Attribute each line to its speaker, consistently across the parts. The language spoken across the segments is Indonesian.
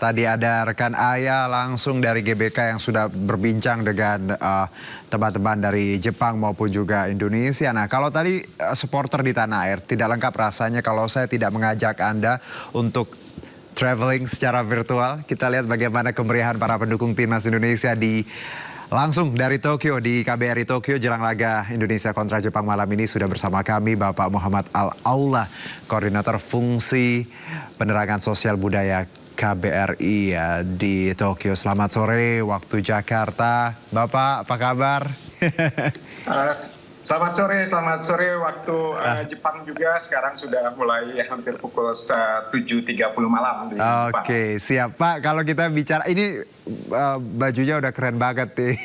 Speaker 1: tadi ada rekan Aya langsung dari GBK yang sudah berbincang dengan teman-teman dari Jepang maupun juga Indonesia. Nah, kalau tadi supporter di tanah air tidak lengkap rasanya kalau saya tidak mengajak Anda untuk traveling secara virtual. Kita lihat bagaimana kemeriahan para pendukung timnas Indonesia langsung dari Tokyo, di KBRI Tokyo, jelang laga Indonesia kontra Jepang malam ini. Sudah bersama kami Bapak Muhammad Al-Aula, Koordinator Fungsi Penerangan Sosial Budaya KBRI ya, di Tokyo. Selamat sore waktu Jakarta. Bapak, apa kabar?
Speaker 2: Selamat sore waktu Jepang juga. Sekarang sudah mulai hampir pukul 7.30 malam di Jepang.
Speaker 1: Oke, siap Pak. Kalau kita bicara, ini bajunya udah keren banget nih.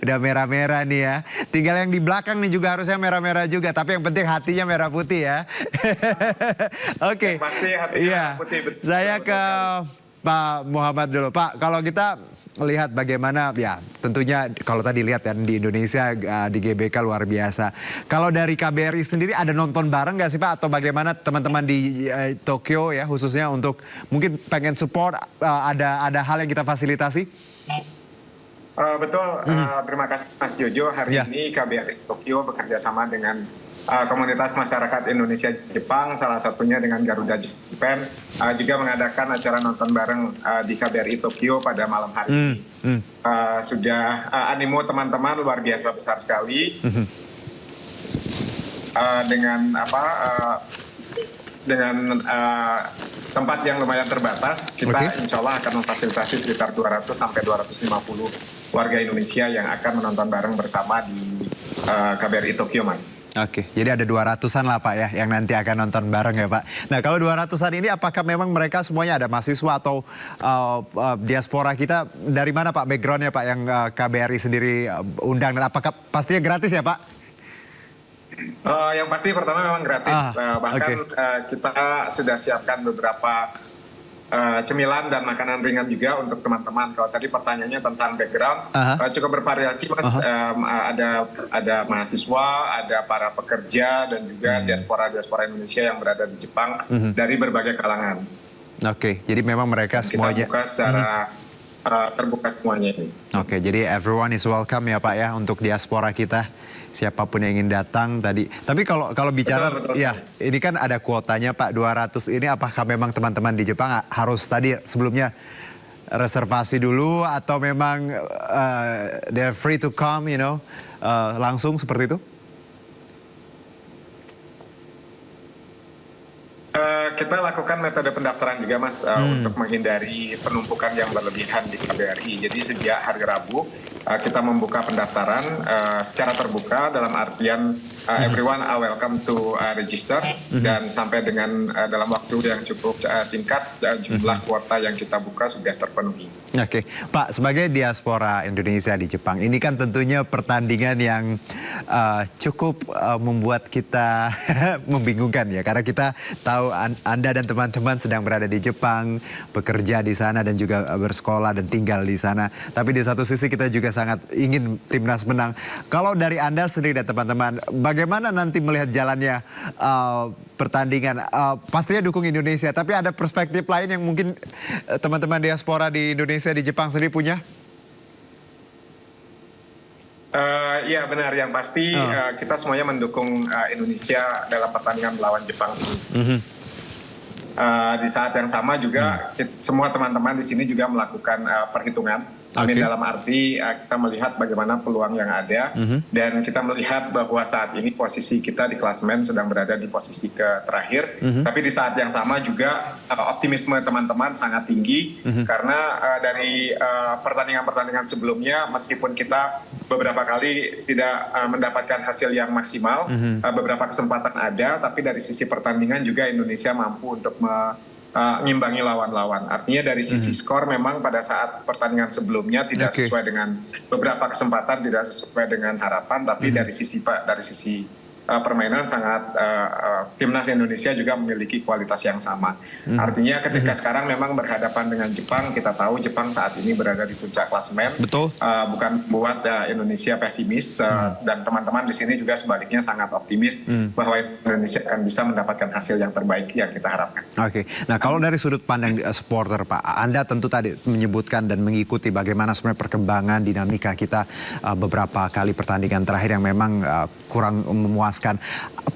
Speaker 1: Udah merah-merah nih ya. Tinggal yang di belakang nih juga harusnya merah-merah juga. Tapi yang penting hatinya merah putih ya. Oke.
Speaker 2: Pasti hatinya merah putih. Betul,
Speaker 1: saya ke Pak Muhammad dulu. Pak, kalau kita lihat bagaimana, ya tentunya kalau tadi lihat ya di Indonesia, di GBK luar biasa. Kalau dari KBRI sendiri ada nonton bareng nggak sih Pak? Atau bagaimana teman-teman di Tokyo ya khususnya untuk mungkin pengen support, ada hal yang kita fasilitasi?
Speaker 2: Betul, terima kasih Mas Jojo. Hari ini KBRI Tokyo bekerja sama dengan komunitas masyarakat Indonesia Jepang, salah satunya dengan Garuda Japan, juga mengadakan acara nonton bareng di KBRI Tokyo pada malam hari ini. Sudah animo teman-teman luar biasa besar sekali. Dengan tempat yang lumayan terbatas, kita insya Allah akan memfasilitasi sekitar 200 sampai 250 warga Indonesia yang akan menonton bareng bersama di KBRI Tokyo, Mas.
Speaker 1: Oke, jadi ada 200-an lah Pak ya yang nanti akan nonton bareng ya Pak. Nah, kalau 200-an ini apakah memang mereka semuanya ada mahasiswa atau diaspora kita? Dari mana Pak backgroundnya Pak yang KBRI sendiri undang? Dan apakah pastinya gratis ya Pak?
Speaker 2: Yang pasti pertama memang gratis. Bahkan kita sudah siapkan beberapa cemilan dan makanan ringan juga untuk teman-teman. Kalau tadi pertanyaannya tentang background, cukup bervariasi Mas. Ada mahasiswa, ada para pekerja dan juga diaspora Indonesia yang berada di Jepang dari berbagai kalangan.
Speaker 1: Oke, jadi memang mereka semuanya
Speaker 2: kita buka secara terbuka semuanya ini.
Speaker 1: Oke, jadi everyone is welcome ya Pak ya untuk diaspora kita. Siapapun yang ingin datang tadi. Tapi kalau bicara, betul, ya ini kan ada kuotanya Pak, 200 ini apakah memang teman-teman di Jepang harus tadi sebelumnya reservasi dulu atau memang they're free to come, langsung seperti itu?
Speaker 2: Kita lakukan metode pendaftaran juga Mas untuk menghindari penumpukan yang berlebihan di KBRI. Jadi sejak hari Rabu kita membuka pendaftaran secara terbuka, dalam artian everyone are welcome to register, dan sampai dengan dalam waktu yang cukup singkat jumlah kuota yang kita buka sudah terpenuhi.
Speaker 1: Oke, Pak, sebagai diaspora Indonesia di Jepang, ini kan tentunya pertandingan yang cukup membuat kita membingungkan ya, karena kita tahu Anda dan teman-teman sedang berada di Jepang, bekerja di sana dan juga bersekolah dan tinggal di sana. Tapi di satu sisi kita juga sangat ingin timnas menang. Kalau dari Anda sendiri dan teman-teman, bagaimana nanti melihat jalannya pertandingan? Pastinya dukung Indonesia, tapi ada perspektif lain yang mungkin teman-teman diaspora di Indonesia, di Jepang sendiri punya?
Speaker 2: Ya benar, yang pasti kita semuanya mendukung Indonesia dalam pertandingan melawan Jepang ini. Di saat yang sama juga semua teman-teman di sini juga melakukan perhitungan. Dalam arti kita melihat bagaimana peluang yang ada, dan kita melihat bahwa saat ini posisi kita di klasemen sedang berada di posisi terakhir. Tapi di saat yang sama juga optimisme teman-teman sangat tinggi, karena dari pertandingan-pertandingan sebelumnya, meskipun kita beberapa kali tidak mendapatkan hasil yang maksimal, beberapa kesempatan ada, tapi dari sisi pertandingan juga Indonesia mampu untuk mengimbangi lawan-lawan. Artinya dari sisi skor memang pada saat pertandingan sebelumnya tidak sesuai dengan beberapa kesempatan, tidak sesuai dengan harapan, tapi dari sisi permainan sangat timnas Indonesia juga memiliki kualitas yang sama. Artinya ketika sekarang memang berhadapan dengan Jepang, kita tahu Jepang saat ini berada di puncak klasemen.
Speaker 1: Betul.
Speaker 2: Bukan buat Indonesia pesimis dan teman-teman di sini juga sebaliknya sangat optimis bahwa Indonesia akan bisa mendapatkan hasil yang terbaik yang kita harapkan.
Speaker 1: Oke. Nah, kalau dari sudut pandang supporter, Pak, Anda tentu tadi menyebutkan dan mengikuti bagaimana sebenarnya perkembangan dinamika kita beberapa kali pertandingan terakhir yang memang kurang memuaskan.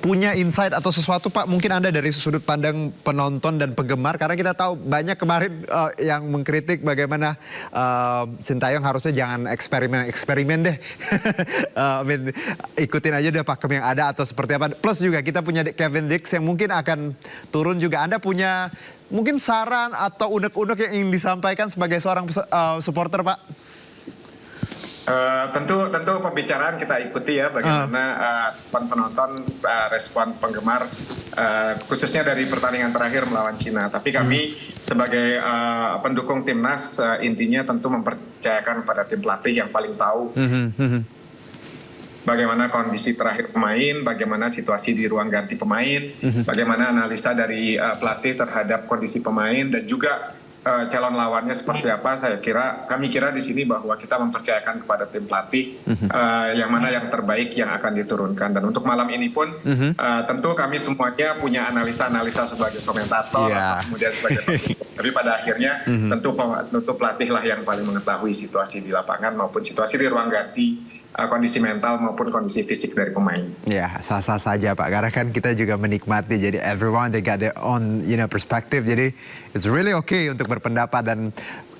Speaker 1: Punya insight atau sesuatu, Pak, mungkin Anda dari sudut pandang penonton dan penggemar, karena kita tahu banyak kemarin yang mengkritik bagaimana Sintayong harusnya jangan eksperimen deh. Ikutin aja deh pakem yang ada atau seperti apa. Plus juga kita punya Kevin Dix yang mungkin akan turun juga. Anda punya mungkin saran atau unek-unek yang ingin disampaikan sebagai seorang supporter, Pak?
Speaker 2: Tentu pembicaraan kita ikuti ya bagaimana penonton, respon penggemar khususnya dari pertandingan terakhir melawan Cina. Tapi kami sebagai pendukung timnas intinya tentu mempercayakan pada tim pelatih yang paling tahu bagaimana kondisi terakhir pemain, bagaimana situasi di ruang ganti pemain, bagaimana analisa dari pelatih terhadap kondisi pemain dan juga calon lawannya seperti apa. Kami kira di sini bahwa kita mempercayakan kepada tim pelatih yang mana yang terbaik yang akan diturunkan. Dan untuk malam ini pun tentu kami semuanya punya analisa-analisa sebagai komentator atau kemudian sebagai pelatih. Tapi pada akhirnya tentu pelatih lah yang paling mengetahui situasi di lapangan maupun situasi di ruang ganti, kondisi mental maupun kondisi fisik dari pemain.
Speaker 1: Ya, sah-sah saja, Pak. Karena kan kita juga menikmati. Jadi everyone they got their own perspective. Jadi it's really okay untuk berpendapat. Dan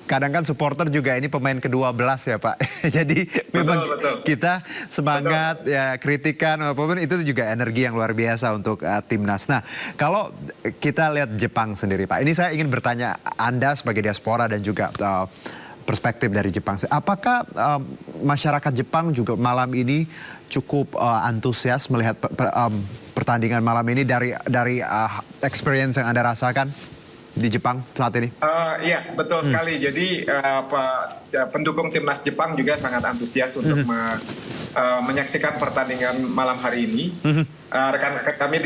Speaker 1: kadang kan supporter juga ini pemain ke-12 ya, Pak. Jadi memang kita semangat ya, kritikan apapun itu juga energi yang luar biasa untuk timnas. Nah, kalau kita lihat Jepang sendiri, Pak. Ini saya ingin bertanya Anda sebagai diaspora dan juga perspektif dari Jepang. Apakah masyarakat Jepang juga malam ini cukup antusias melihat pertandingan malam ini dari experience yang Anda rasakan di Jepang saat ini?
Speaker 2: Iya, betul sekali. Jadi pendukung timnas Jepang juga sangat antusias untuk menyaksikan pertandingan malam hari ini. Rekan kami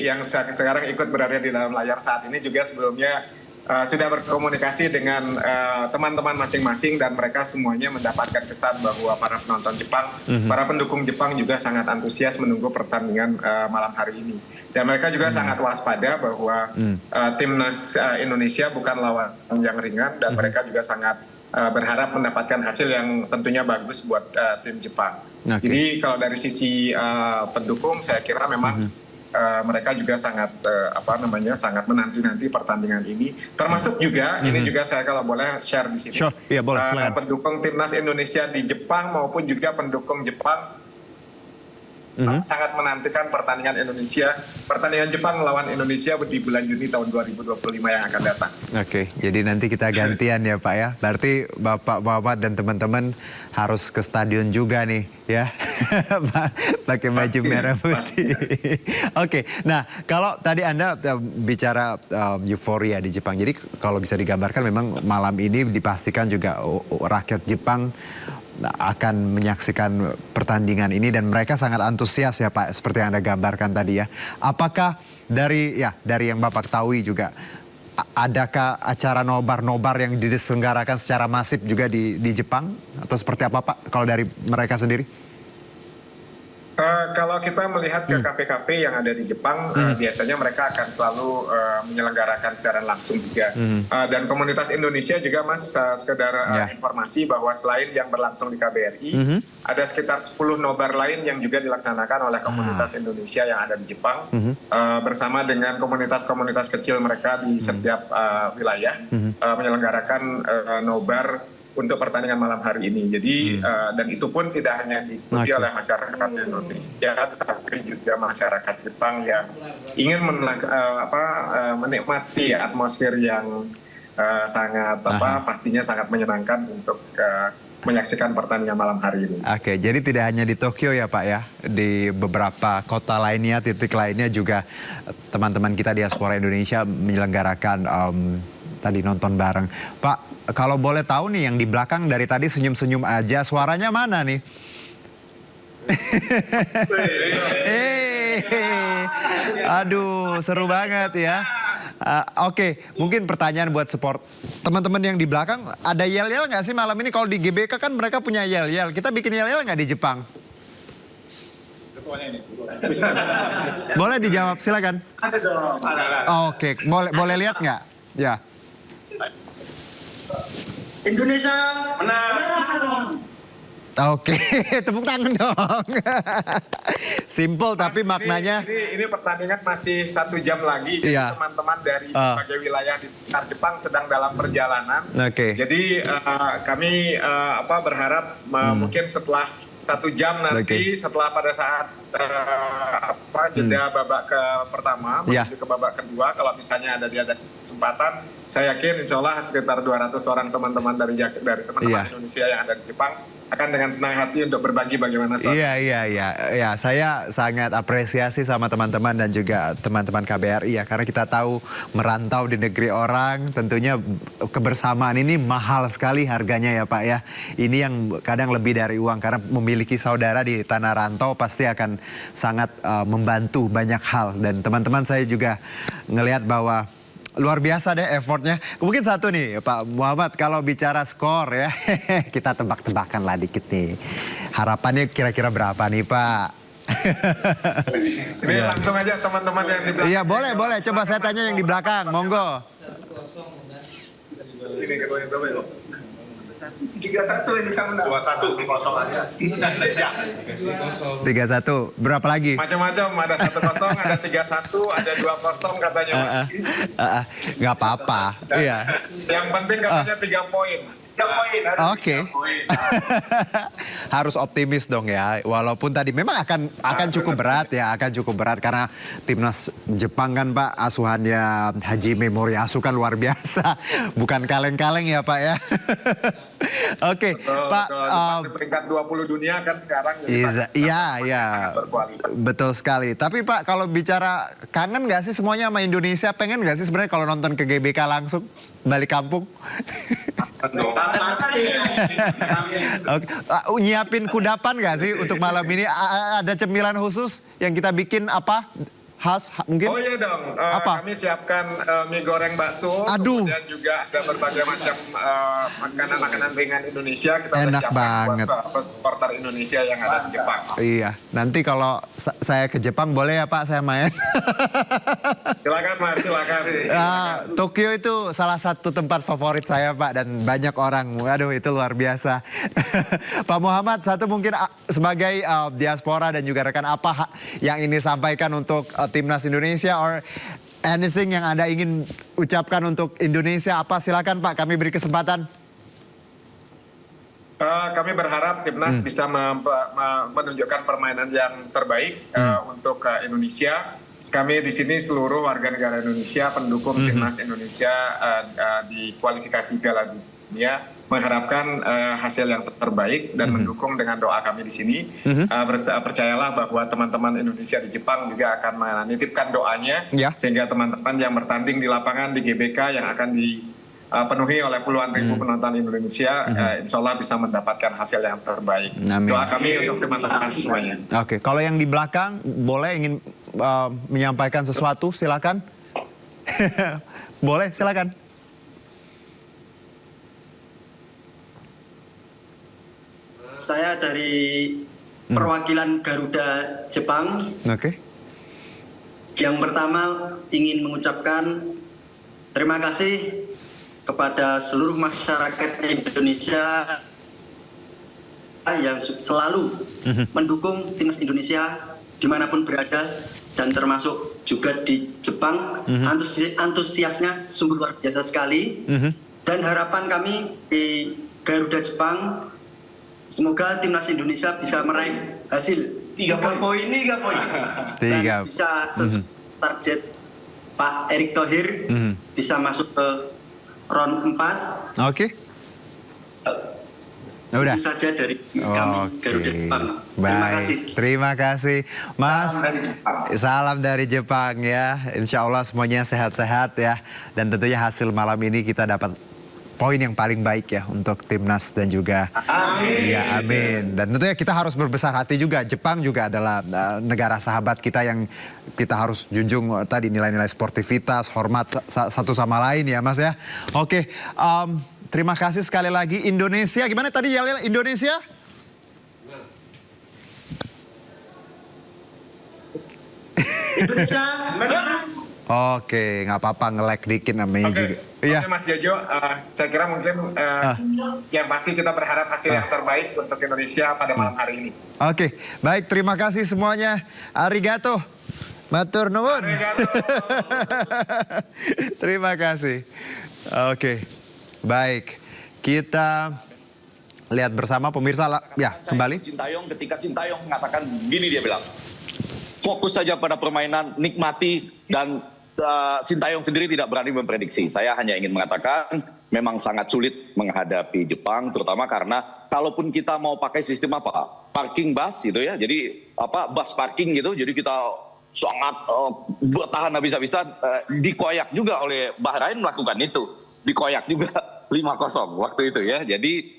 Speaker 2: yang sekarang ikut berada di dalam layar saat ini juga sebelumnya sudah berkomunikasi dengan teman-teman masing-masing dan mereka semuanya mendapatkan kesan bahwa para penonton Jepang, para pendukung Jepang juga sangat antusias menunggu pertandingan malam hari ini. Dan mereka juga sangat waspada bahwa timnas Indonesia bukan lawan yang ringan dan mereka juga sangat berharap mendapatkan hasil yang tentunya bagus buat tim Jepang. Jadi kalau dari sisi pendukung saya kira memang mereka juga sangat sangat menanti-nanti pertandingan ini, termasuk juga ini juga saya kalau boleh share di sini.
Speaker 1: Sure. Ya, boleh,
Speaker 2: pendukung timnas Indonesia di Jepang maupun juga pendukung Jepang sangat menantikan pertandingan Jepang melawan Indonesia di bulan Juni tahun 2025 yang akan datang. Oke,
Speaker 1: jadi nanti kita gantian ya, Pak ya. Berarti Bapak dan teman-teman harus ke stadion juga nih ya. Pakai baju merah putih. Oke, nah kalau tadi Anda bicara euforia di Jepang. Jadi kalau bisa digambarkan memang malam ini dipastikan juga rakyat Jepang akan menyaksikan pertandingan ini dan mereka sangat antusias ya, Pak, seperti yang Anda gambarkan tadi ya. Apakah dari yang Bapak ketahui juga adakah acara nobar yang diselenggarakan secara masif juga di Jepang atau seperti apa, Pak, kalau dari mereka sendiri?
Speaker 2: Kalau kita melihat ke kafe-kafe yang ada di Jepang, biasanya mereka akan selalu menyelenggarakan siaran langsung juga. Dan komunitas Indonesia juga, Mas, sekedar informasi bahwa selain yang berlangsung di KBRI, ada sekitar 10 nobar lain yang juga dilaksanakan oleh komunitas Indonesia yang ada di Jepang, bersama dengan komunitas-komunitas kecil mereka di setiap wilayah, menyelenggarakan nobar untuk pertandingan malam hari ini. Jadi dan itu pun tidak hanya diikuti oleh masyarakat Indonesia, tapi juga masyarakat Jepang yang ingin menikmati atmosfer yang sangat pastinya sangat menyenangkan untuk menyaksikan pertandingan malam hari ini.
Speaker 1: Oke, jadi tidak hanya di Tokyo ya, Pak ya, di beberapa kota lainnya, titik lainnya juga teman-teman kita diaspora Indonesia menyelenggarakan tadi nonton bareng. Pak, kalau boleh tahu nih yang di belakang dari tadi senyum-senyum aja, suaranya mana nih? Aduh, seru banget ya. Oke, mungkin pertanyaan buat support teman-teman yang di belakang, ada yel-yel nggak sih malam ini? Kalau di GBK kan mereka punya yel-yel, kita bikin yel-yel nggak di Jepang? Boleh dijawab, silakan.
Speaker 2: Ada dong.
Speaker 1: Oke, boleh lihat nggak? Ya.
Speaker 2: Indonesia menang.
Speaker 1: Oke, tepuk tangan dong. Simple tapi maknanya.
Speaker 2: Ini pertandingan masih 1 jam lagi.
Speaker 1: Iya.
Speaker 2: Teman-teman dari berbagai wilayah di sekitar Jepang sedang dalam perjalanan.
Speaker 1: Oke.
Speaker 2: Jadi kami berharap mungkin setelah 1 jam nanti, setelah pada saat jeda babak pertama menuju ke babak kedua, kalau misalnya ada kesempatan, saya yakin insya Allah sekitar 200 orang teman-teman dari teman-teman Indonesia yang ada di Jepang akan dengan senang hati untuk berbagi bagaimana suasana.
Speaker 1: Iya. Saya sangat apresiasi sama teman-teman dan juga teman-teman KBRI ya, karena kita tahu merantau di negeri orang, tentunya kebersamaan ini mahal sekali harganya ya Pak ya. Ini yang kadang lebih dari uang, karena memiliki saudara di tanah rantau pasti akan sangat membantu banyak hal. Dan teman-teman saya juga ngelihat bahwa luar biasa deh effortnya. Mungkin satu nih Pak Muhammad, kalau bicara skor ya, kita tebak-tebakan lah dikit nih. Harapannya kira-kira berapa nih Pak?
Speaker 2: Ini langsung aja teman-teman yang di belakang.
Speaker 1: Iya boleh. Coba saya tanya yang di belakang, monggo.
Speaker 2: Ini ketuanya berapa ya? 3-1 ini bisa menang. 2-1 kosong aja. Indonesia.
Speaker 1: 3-1. Berapa lagi?
Speaker 2: Macam-macam, ada 1-0, ada 3-1, ada 2-0 katanya Mas.
Speaker 1: Nggak apa-apa. Iya.
Speaker 2: Yang penting katanya 3 poin. 3 poin.
Speaker 1: Oke. Harus optimis dong ya. Walaupun tadi memang akan cukup berat ya, karena timnas Jepang kan Pak, asuhannya Hajime Moriyasu kan luar biasa. Bukan kaleng-kaleng ya Pak ya. Oke, Pak.
Speaker 2: Di peringkat 20 dunia kan sekarang.
Speaker 1: Iya. Betul sekali. Tapi Pak, kalau bicara kangen nggak sih semuanya sama Indonesia? Pengen nggak sih sebenarnya kalau nonton ke GBK langsung balik kampung? Oke. Nyiapin kudapan nggak sih untuk malam ini? Ada cemilan khusus yang kita bikin apa? Khas mungkin?
Speaker 2: Oh iya dong,
Speaker 1: apa?
Speaker 2: kami siapkan mie goreng bakso,
Speaker 1: Aduh.
Speaker 2: kemudian juga ada berbagai macam makanan-makanan ringan Indonesia. Kita
Speaker 1: enak
Speaker 2: siapkan
Speaker 1: banget
Speaker 2: buat supporter Indonesia yang ada di Jepang.
Speaker 1: Iya, nanti kalau saya ke Jepang boleh ya Pak saya main?
Speaker 2: Silakan Mas, silakan.
Speaker 1: Tokyo itu salah satu tempat favorit saya Pak, dan banyak orang. Waduh, itu luar biasa. Pak Muhammad, satu mungkin sebagai diaspora dan juga rekan apa yang ini sampaikan untuk timnas Indonesia or anything yang Anda ingin ucapkan untuk Indonesia apa? Silakan Pak, kami beri kesempatan.
Speaker 2: Kami berharap timnas bisa menunjukkan permainan yang terbaik untuk Indonesia. Kami di sini seluruh warga negara Indonesia, pendukung timnas Indonesia di kualifikasi Piala Dunia, mengharapkan hasil yang terbaik dan mendukung dengan doa kami di sini. Percayalah bahwa teman-teman Indonesia di Jepang juga akan menitipkan doanya, sehingga teman-teman yang bertanding di lapangan di GBK yang akan dipenuhi oleh puluhan ribu penonton Indonesia, insya Allah bisa mendapatkan hasil yang terbaik. Amin. Doa kami untuk teman-teman semuanya.
Speaker 1: Oke, kalau yang di belakang boleh ingin menyampaikan sesuatu, silakan. Boleh, silakan.
Speaker 3: Saya dari perwakilan Garuda Jepang.
Speaker 1: Oke.
Speaker 3: Yang pertama ingin mengucapkan terima kasih kepada seluruh masyarakat Indonesia yang selalu mendukung timnas Indonesia dimanapun berada, dan termasuk juga di Jepang. Antusiasnya sungguh luar biasa sekali. Dan harapan kami di Garuda Jepang, semoga timnas Indonesia bisa meraih hasil 3 poin. Dan bisa sesuai target Pak Erick Thohir, bisa masuk ke round 4.
Speaker 1: Oke. Udah.
Speaker 3: Itu saja dari kami Garuda Jepang. Terima kasih.
Speaker 1: Terima kasih Mas. Salam dari Jepang ya. Insya Allah semuanya sehat-sehat ya. Dan tentunya hasil malam ini kita dapat poin yang paling baik ya untuk timnas dan juga ya amin. Dan tentunya kita harus berbesar hati juga. Jepang juga adalah negara sahabat kita yang kita harus junjung tadi nilai-nilai sportivitas, hormat satu sama lain ya Mas ya. Oke, terima kasih sekali lagi. Indonesia gimana tadi Yalil? Indonesia?
Speaker 3: Indonesia menang.
Speaker 1: Oke, nggak apa-apa nge-lag dikit namanya
Speaker 2: Oke,
Speaker 1: juga. Iya.
Speaker 2: Mas Jojo, saya kira mungkin yang pasti kita berharap hasil yang terbaik untuk Indonesia pada malam hari ini.
Speaker 1: Oke, baik terima kasih semuanya. Arigato. Matur nuwun.
Speaker 2: Arigato.
Speaker 1: Terima kasih. Oke, baik. Kita lihat bersama pemirsa. Ya, kembali.
Speaker 4: Sintayong, ketika Sintayong mengatakan gini, dia bilang, fokus saja pada permainan, nikmati, dan Sintayong sendiri tidak berani memprediksi. Saya hanya ingin mengatakan memang sangat sulit menghadapi Jepang, terutama karena kalaupun kita mau pakai sistem apa, parking bus gitu ya, jadi apa bus parking gitu, jadi kita sangat bertahan habis-habisan, dikoyak juga oleh Bahrain melakukan itu, dikoyak juga 5-0 waktu itu ya. Jadi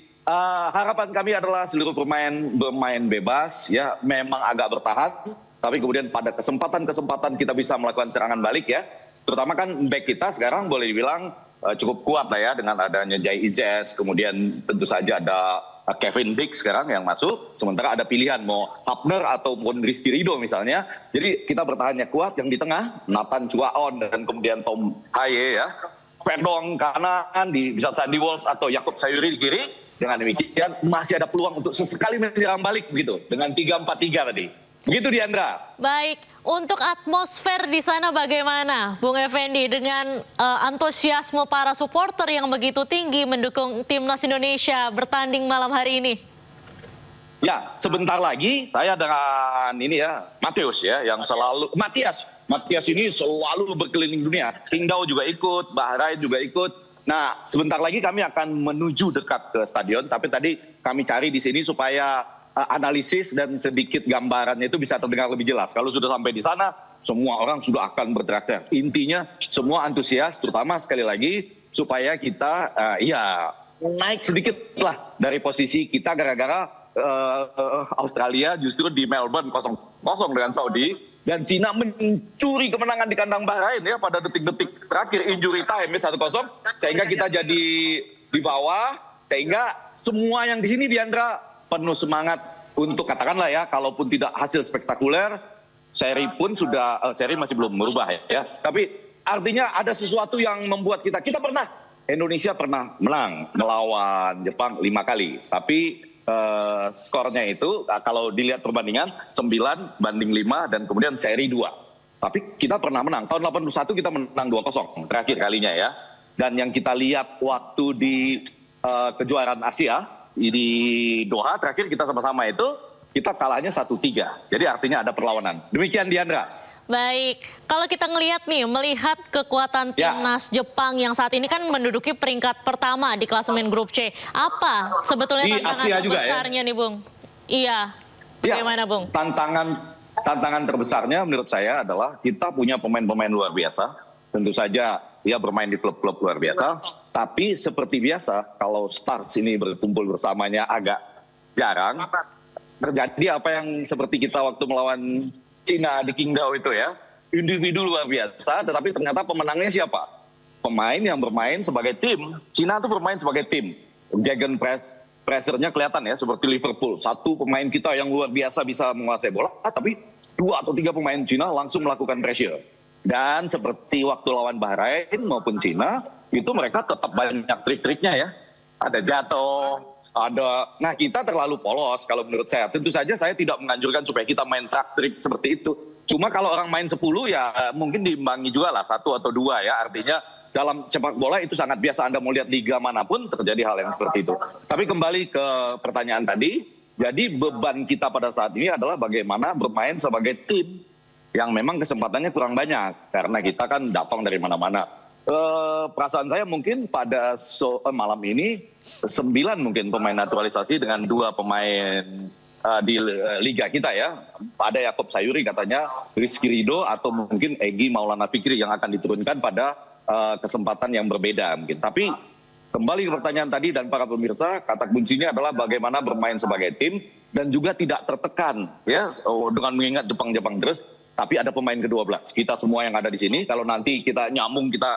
Speaker 4: harapan kami adalah seluruh pemain bermain bebas ya, memang agak bertahan. Tapi kemudian pada kesempatan-kesempatan kita bisa melakukan serangan balik ya. Terutama kan back kita sekarang boleh dibilang cukup kuat lah ya dengan adanya Jai Ijes. Kemudian tentu saja ada Kevin Dix sekarang yang masuk. Sementara ada pilihan mau Hapner ataupun Rizky Ridho misalnya. Jadi kita bertahannya kuat. Yang di tengah Nathan Chuaon dan kemudian Tom Haye ya. Perdong kanan, bisa Sandy Walsh atau Yakob Sayuri di kiri. Dengan demikian masih ada peluang untuk sesekali menyerang balik begitu. Dengan 3-4-3 tadi. Begitu Diandra.
Speaker 5: Baik, untuk atmosfer di sana bagaimana, Bung Effendi, dengan antusiasme para supporter yang begitu tinggi mendukung timnas Indonesia bertanding malam hari ini?
Speaker 4: Ya, sebentar lagi saya dengan ini ya, Matius ya, yang selalu Matias ini selalu berkeliling dunia. Qingdao juga ikut, Bahrain juga ikut. Nah, sebentar lagi kami akan menuju dekat ke stadion, tapi tadi kami cari di sini supaya analisis dan sedikit gambarannya itu bisa terdengar lebih jelas. Kalau sudah sampai di sana, semua orang sudah akan berteriak-teriak. Intinya semua antusias, terutama sekali lagi supaya kita ya naik sedikit lah dari posisi kita gara-gara Australia justru di Melbourne 0-0 dengan Saudi. Dan Cina mencuri kemenangan di kandang Bahrain ya pada detik-detik terakhir injury time 1-0. Sehingga kita jadi di bawah, sehingga semua yang di sini Diandra penuh semangat untuk katakanlah ya, kalaupun tidak hasil spektakuler, seri pun sudah, seri masih belum berubah ya. Tapi artinya ada sesuatu yang membuat Indonesia pernah menang melawan Jepang 5 kali. Tapi skornya itu kalau dilihat perbandingan 9-5 dan kemudian seri 2. Tapi kita pernah menang, tahun 81 kita menang 2-0 terakhir kalinya ya. Dan yang kita lihat waktu di kejuaraan Asia, di Doha terakhir kita sama-sama itu kita kalahnya 1-3. Jadi artinya ada perlawanan. Demikian Diandra.
Speaker 5: Baik, kalau kita melihat kekuatan timnas Jepang yang saat ini kan menduduki peringkat pertama di klasemen grup C. Apa sebetulnya
Speaker 4: di
Speaker 5: tantangan
Speaker 4: Asia juga
Speaker 5: terbesarnya nih Bung? Iya, bagaimana Bung?
Speaker 4: Tantangan terbesarnya menurut saya adalah kita punya pemain-pemain luar biasa. Tentu saja dia bermain di klub-klub luar biasa. Tapi seperti biasa, kalau stars ini berkumpul bersamanya agak jarang. Terjadi apa yang seperti kita waktu melawan Cina di Qingdao itu ya. Individu luar biasa, tetapi ternyata pemenangnya siapa? Pemain yang bermain sebagai tim. Cina itu bermain sebagai tim. Pressure-nya kelihatan ya, seperti Liverpool. Satu pemain kita yang luar biasa bisa menguasai bola, tapi 2 atau 3 pemain Cina langsung melakukan pressure. Dan seperti waktu lawan Bahrain maupun Cina, itu mereka tetap banyak trik-triknya ya. Ada jatuh, nah kita terlalu polos kalau menurut saya. Tentu saja saya tidak menganjurkan supaya kita main trik seperti itu. Cuma kalau orang main 10 ya mungkin diimbangi juga lah 1 atau 2 ya. Artinya dalam sepak bola itu sangat biasa, Anda mau lihat liga manapun terjadi hal yang seperti itu. Tapi kembali ke pertanyaan tadi, jadi beban kita pada saat ini adalah bagaimana bermain sebagai tim yang memang kesempatannya kurang banyak karena kita kan datang dari mana-mana. Perasaan saya mungkin pada malam ini 9 mungkin pemain naturalisasi dengan 2 pemain di liga kita ya. Ada Yakob Sayuri katanya, Rizky Ridho atau mungkin Egy Maulana Fikri yang akan diturunkan pada kesempatan yang berbeda mungkin. Tapi kembali ke pertanyaan tadi dan para pemirsa, kata kuncinya adalah bagaimana bermain sebagai tim dan juga tidak tertekan ya dengan mengingat Jepang terus, tapi ada pemain ke-12. Kita semua yang ada di sini, kalau nanti kita nyambung kita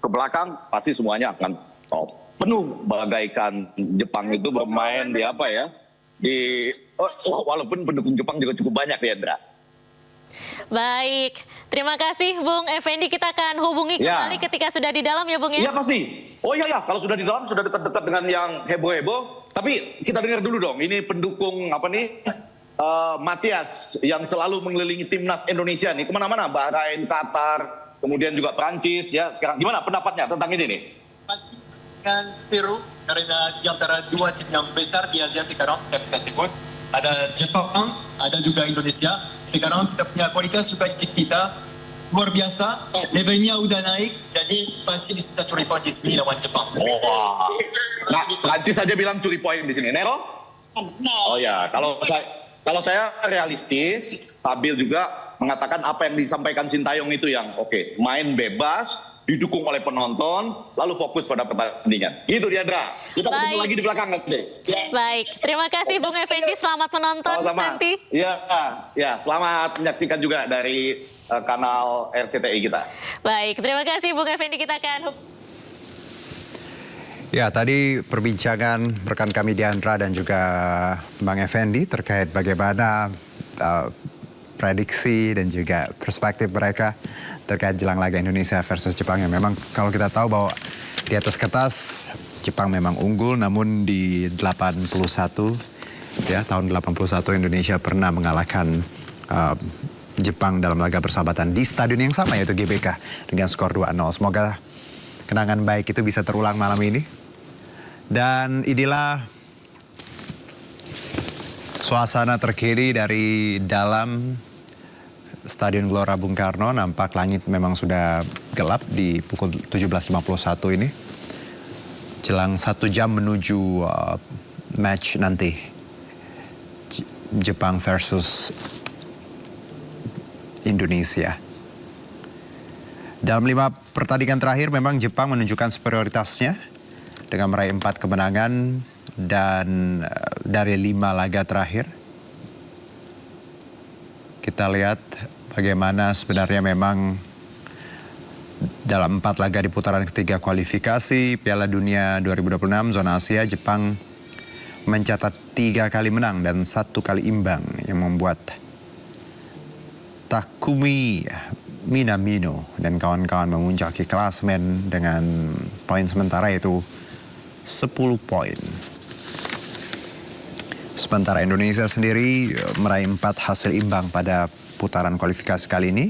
Speaker 4: ke belakang, pasti semuanya akan penuh bagaikan Jepang itu bermain di apa ya? Walaupun pendukung Jepang juga cukup banyak ya, Indra.
Speaker 5: Baik, terima kasih Bung Effendi. Kita akan hubungi kembali ketika sudah di dalam ya Bung ya?
Speaker 4: Iya pasti. Oh iya ya, kalau sudah di dalam, sudah dekat-dekat dengan yang heboh-heboh. Tapi kita dengar dulu dong, ini pendukung apa nih? Matias yang selalu mengelilingi timnas Indonesia nih. Kemana-mana, Bahrain, Qatar, kemudian juga Prancis ya. Sekarang gimana pendapatnya tentang ini nih?
Speaker 6: Pasti dengan Peru, karena di antara dua tim yang besar di Asia sekarang, yang bisa sebut. Ada Jepang, ada juga Indonesia. Sekarang kita punya kualitas juga tim kita luar biasa, levelnya udah naik, jadi pasti bisa curi poin di sini lawan Jepang.
Speaker 4: Wah, nah, Prancis saja bilang curi poin di sini, Nero? Oh ya, kalau saya realistis, Habil juga mengatakan apa yang disampaikan Sintayong itu yang oke, main bebas, didukung oleh penonton, lalu fokus pada pertandingan. Itu dia, Dra. Kita ketemu lagi di belakang nanti.
Speaker 5: Baik, terima kasih Bung Effendi. Selamat menonton nanti.
Speaker 4: Ya, selamat menyaksikan juga dari kanal RCTI kita.
Speaker 5: Baik, terima kasih Bung Effendi. Kita akan...
Speaker 1: Ya, tadi perbincangan rekan kami Diandra dan juga Bang Effendi terkait bagaimana prediksi dan juga perspektif mereka terkait jelang laga Indonesia versus Jepang. Yang memang kalau kita tahu bahwa di atas kertas Jepang memang unggul, namun di 81 ya tahun 81 Indonesia pernah mengalahkan Jepang dalam laga persahabatan di stadion yang sama yaitu GBK dengan skor 2-0. Semoga kenangan baik itu bisa terulang malam ini. Dan inilah suasana terkini dari dalam Stadion Gelora Bung Karno. Nampak langit memang sudah gelap di pukul 17.51 ini. Jelang 1 jam menuju match nanti. Jepang versus Indonesia. Dalam 5 pertandingan terakhir memang Jepang menunjukkan superioritasnya dengan meraih 4 kemenangan dan dari 5 laga terakhir. Kita lihat bagaimana sebenarnya memang dalam 4 laga di putaran ketiga kualifikasi Piala Dunia 2026 zona Asia, Jepang mencatat 3 kali menang dan 1 kali imbang yang membuat Takumi Minamino dan kawan-kawan memuncaki klasemen dengan poin sementara yaitu 10 poin. Sementara Indonesia sendiri meraih 4 hasil imbang pada putaran kualifikasi kali ini.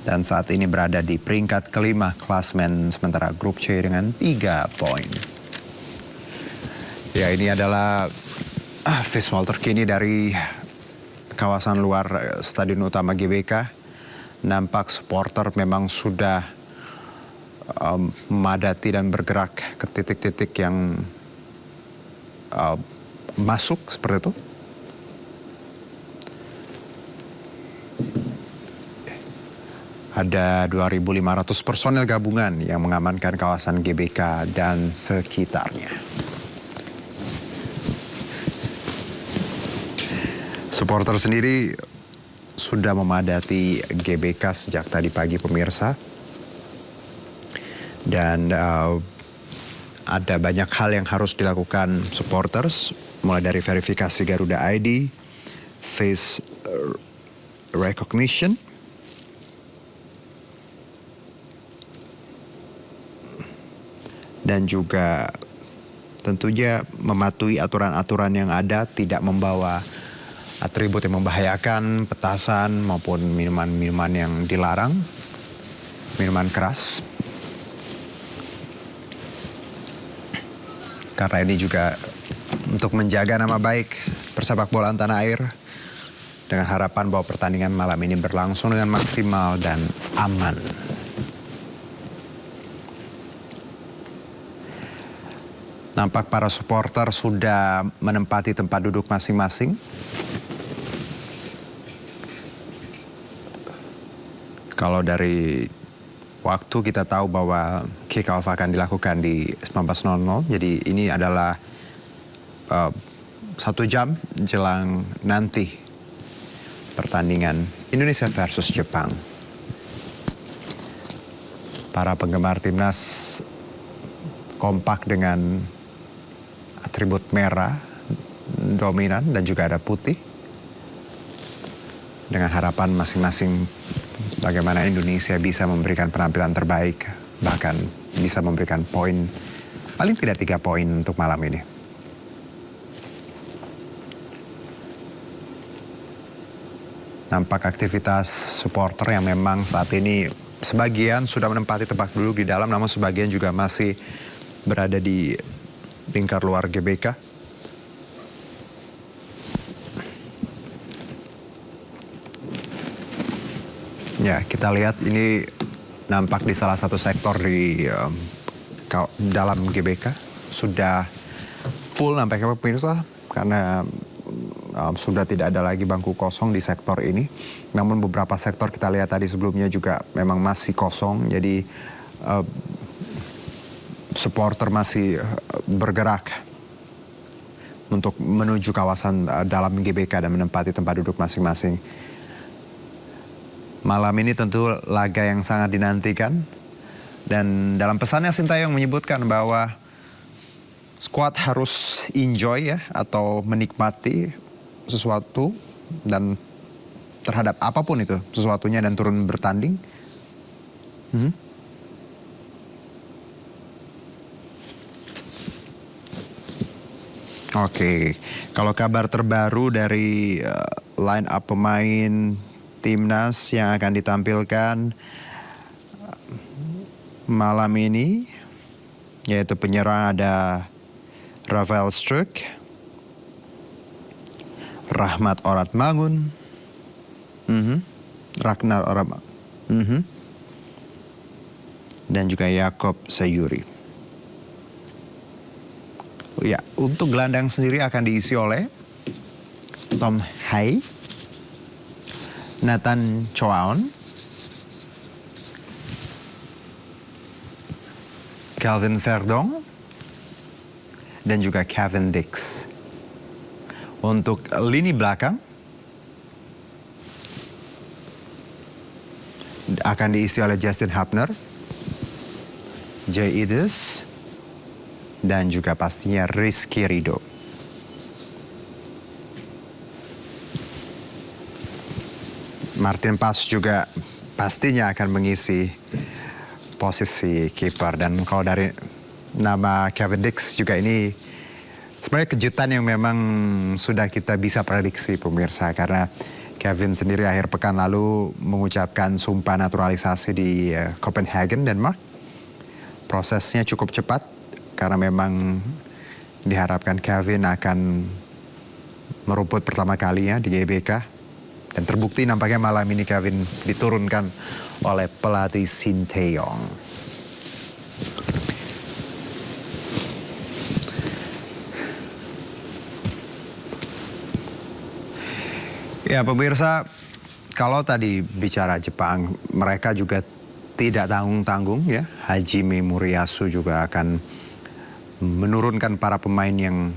Speaker 1: Dan saat ini berada di peringkat kelima klasemen sementara grup C dengan 3 poin. Ya, ini adalah visual terkini dari kawasan luar stadion utama GBK. Nampak supporter memang sudah memadati dan bergerak ke titik-titik yang masuk seperti itu. Ada 2.500 personel gabungan yang mengamankan kawasan GBK dan sekitarnya. Supporter sendiri sudah memadati GBK sejak tadi pagi pemirsa. Dan ada banyak hal yang harus dilakukan supporters, mulai dari verifikasi Garuda ID, face recognition, dan juga tentunya mematuhi aturan-aturan yang ada, tidak membawa atribut yang membahayakan, petasan maupun minuman-minuman yang dilarang, minuman keras. Karena ini juga untuk menjaga nama baik persepak bolaan tanah air dengan harapan bahwa pertandingan malam ini berlangsung dengan maksimal dan aman. Nampak para supporter sudah menempati tempat duduk masing-masing. Kalau dari waktu kita tahu bahwa kick off akan dilakukan di 19.00. Jadi ini adalah 1 jam jelang nanti pertandingan Indonesia versus Jepang. Para penggemar timnas kompak dengan atribut merah dominan dan juga ada putih. Dengan harapan masing-masing bagaimana Indonesia bisa memberikan penampilan terbaik, bahkan bisa memberikan poin, paling tidak 3 poin untuk malam ini. Nampak aktivitas supporter yang memang saat ini sebagian sudah menempati tempat duduk di dalam, namun sebagian juga masih berada di lingkar luar GBK. Ya, kita lihat ini nampak di salah satu sektor di dalam GBK sudah full nampaknya pemirsa, karena sudah tidak ada lagi bangku kosong di sektor ini. Namun beberapa sektor kita lihat tadi sebelumnya juga memang masih kosong, jadi supporter masih bergerak untuk menuju kawasan dalam GBK dan menempati tempat duduk masing-masing. Malam ini tentu laga yang sangat dinantikan. Dan dalam pesannya Sintayong menyebutkan bahwa skuad harus enjoy ya, atau menikmati sesuatu dan terhadap apapun itu sesuatunya dan turun bertanding. Oke, kalau kabar terbaru dari line up pemain timnas yang akan ditampilkan malam ini, yaitu penyerang ada Rafael Struijk, Rahmat Oratmangun, Ragnar Oratmangun, dan juga Yakob Sayuri. Ya, untuk gelandang sendiri akan diisi oleh Tom Hai, Nathan Choaon, Calvin Verdong, dan juga Kevin Dix. Untuk lini belakang akan diisi oleh Justin Hapner, Jay Idis, dan juga pastinya Rizky Ridho. Martin Pas juga pastinya akan mengisi posisi kiper. Dan kalau dari nama Kevin Dix juga ini sebenarnya kejutan yang memang sudah kita bisa prediksi pemirsa, karena Kevin sendiri akhir pekan lalu mengucapkan sumpah naturalisasi di Copenhagen, Denmark. Prosesnya cukup cepat karena memang diharapkan Kevin akan merumput pertama kalinya di GBK. Dan terbukti nampaknya malam ini Kevin diturunkan oleh pelatih Sintayong. Ya pemirsa, kalau tadi bicara Jepang, mereka juga tidak tanggung-tanggung ya. Hajime Moriyasu juga akan menurunkan para pemain yang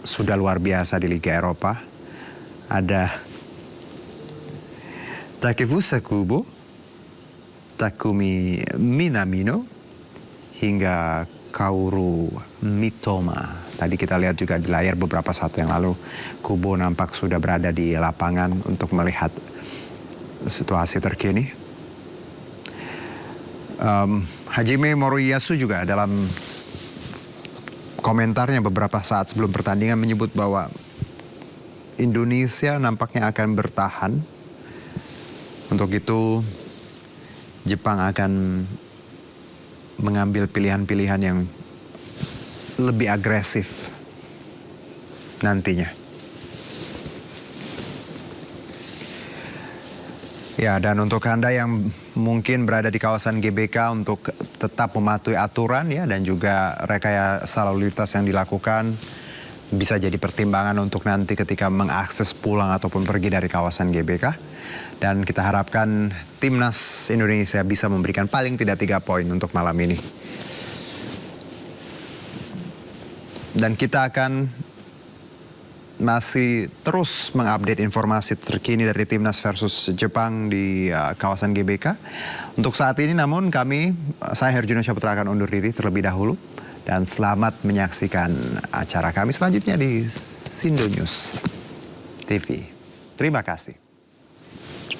Speaker 1: sudah luar biasa di Liga Eropa. Ada Takefusa Kubo, Takumi Minamino, hingga Kaoru Mitoma. Tadi kita lihat juga di layar beberapa saat yang lalu, Kubo nampak sudah berada di lapangan untuk melihat situasi terkini. Hajime Moriyasu juga dalam komentarnya beberapa saat sebelum pertandingan menyebut bahwa Indonesia nampaknya akan bertahan. Untuk itu Jepang akan mengambil pilihan-pilihan yang lebih agresif nantinya. Ya, dan untuk Anda yang mungkin berada di kawasan GBK untuk tetap mematuhi aturan ya, dan juga rekayasa lalu lintas yang dilakukan bisa jadi pertimbangan untuk nanti ketika mengakses pulang ataupun pergi dari kawasan GBK. Dan kita harapkan timnas Indonesia bisa memberikan paling tidak 3 poin untuk malam ini. Dan kita akan masih terus mengupdate informasi terkini dari timnas versus Jepang di kawasan GBK. Untuk saat ini namun saya Herjunio Saputra akan undur diri terlebih dahulu. Dan selamat menyaksikan acara kami selanjutnya di Sindo News TV. Terima kasih.